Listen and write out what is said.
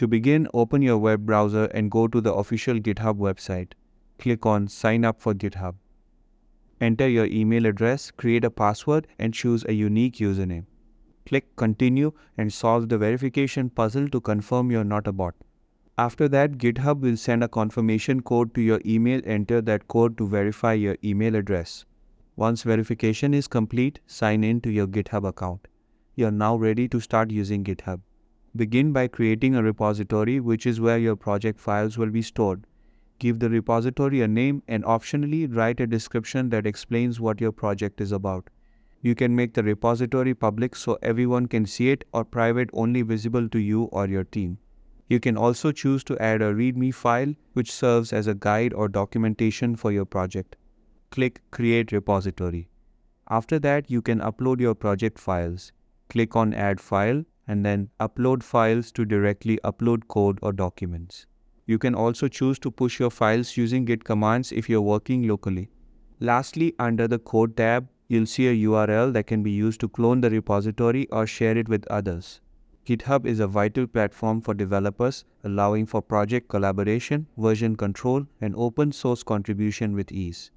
To begin, open your web browser and go to the official GitHub website. Click on Sign up for GitHub. Enter your email address, create a password, and choose a unique username. Click Continue and solve the verification puzzle to confirm you're not a bot. After that, GitHub will send a confirmation code to your email. Enter that code to verify your email address. Once verification is complete, sign in to your GitHub account. You're now ready to start using GitHub. Begin by creating a repository, which is where your project files will be stored. Give the repository a name and optionally write a description that explains what your project is about. You can make the repository public so everyone can see it, or private, only visible to you or your team. You can also choose to add a README file, which serves as a guide or documentation for your project. Click Create Repository. After that, you can upload your project files. Click on Add File and then Upload Files to directly upload code or documents. You can also choose to push your files using Git commands if you're working locally. Lastly, under the Code tab, you'll see a URL that can be used to clone the repository or share it with others. GitHub is a vital platform for developers, allowing for project collaboration, version control, and open source contribution with ease.